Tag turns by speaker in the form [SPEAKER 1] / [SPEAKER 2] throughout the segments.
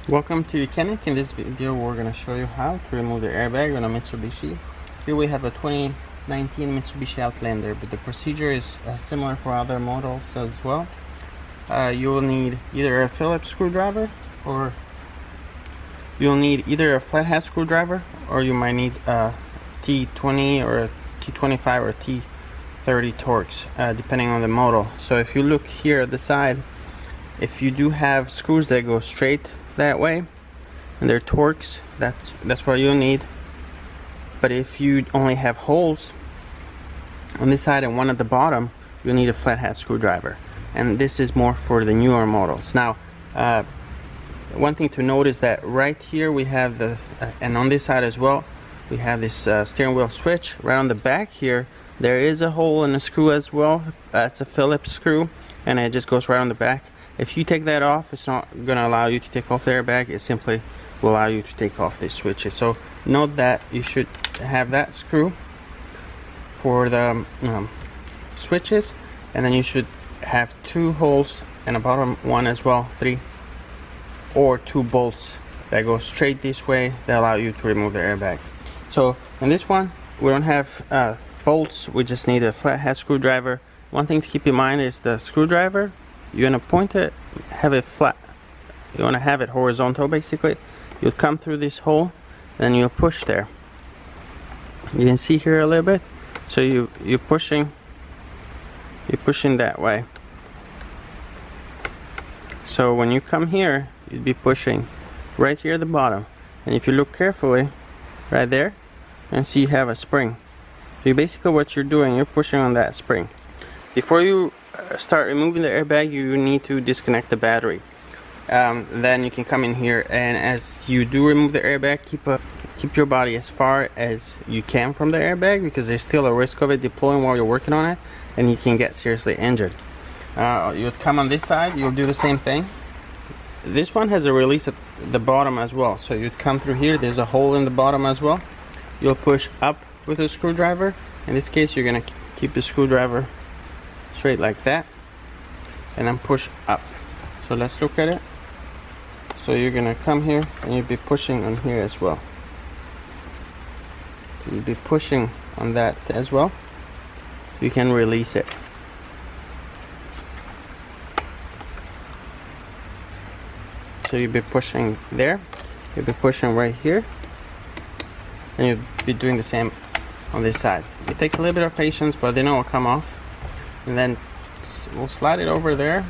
[SPEAKER 1] Welcome to YOUCANIC. In this video we're going to show you how to remove the airbag on a Mitsubishi. Here we have a 2019 Mitsubishi Outlander, but the procedure is similar for other models as well. You will need either a Phillips screwdriver, or you'll need either a flathead screwdriver, or you might need a T20 or a T25 or a T30 Torx, depending on the model. So if you look here at the side, if you do have screws that go straight that way and they're Torx, that's what you'll need. But if you only have holes on this side and one at the bottom, you'll need a flathead screwdriver, and this is more for the newer models. Now one thing to note is that right here we have the and on this side as well, we have this steering wheel switch. Right on the back here there is a hole in the screw as well. It's a Phillips screw and it just goes right on the back. If you take that off, it's not going to allow you to take off the airbag. It simply will allow you to take off these switches. So note that you should have that screw for the switches, and then you should have 2 holes and a bottom one as well, 3 or 2 bolts that go straight this way that allow you to remove the airbag. So in this one we don't have bolts, we just need a flathead screwdriver. One thing to keep in mind is the screwdriver, you're going to point it, have it flat, you want to have it horizontal basically. You'll come through this hole and you'll push there. You can see here a little bit, so you're pushing that way. So when you come here, you'd be pushing right here at the bottom, and if you look carefully right there and see you have a spring. So basically what you're doing, you're pushing on that spring. Before you start removing the airbag, you need to disconnect the battery. Then you can come in here, and as you do remove the airbag, keep your body as far as you can from the airbag, because there's still a risk of it deploying while you're working on it and you can get seriously injured. You'll come on this side, you'll do the same thing. This one has a release at the bottom as well, so you'd come through here, there's a hole in the bottom as well. You'll push up with a screwdriver. In this case you're going to keep the screwdriver straight like that and then push up. So let's look at it. So you're gonna come here and you'll be pushing on here as well. So you'll be pushing on that as well. You can release it. So you'll be pushing there, you'll be pushing right here, and you'll be doing the same on this side. It takes a little bit of patience, but then it will come off. And then we'll slide it over there.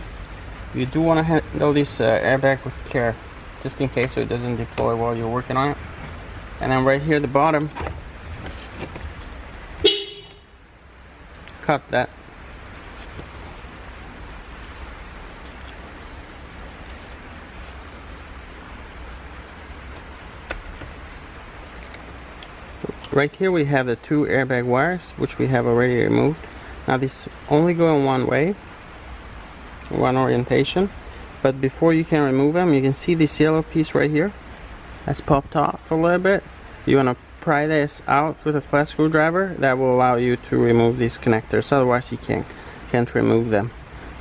[SPEAKER 1] You do want to handle this airbag with care, just in case so it doesn't deploy while you're working on it. And then right here at the bottom, cut that. Right here we have the 2 airbag wires, which we have already removed. Now these only go in one way, one orientation, but before you can remove them, you can see this yellow piece right here that's popped off a little bit. You want to pry this out with a flat screwdriver. That will allow you to remove these connectors, otherwise you can't remove them.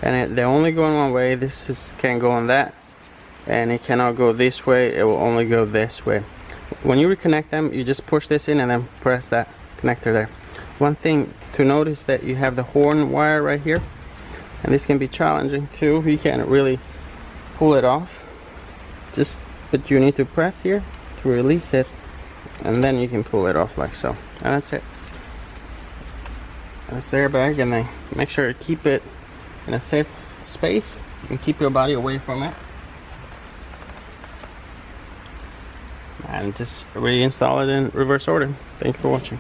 [SPEAKER 1] And they only go in one way. This can go on that, and it cannot go this way, it will only go this way. When you reconnect them, you just push this in and then press that connector there. One thing to notice that you have the horn wire right here, and this can be challenging too. You can't really pull it off, but you need to press here to release it, and then you can pull it off like so. And that's it. That's the airbag, and then make sure to keep it in a safe space and keep your body away from it. And just reinstall it in reverse order. Thank you for watching.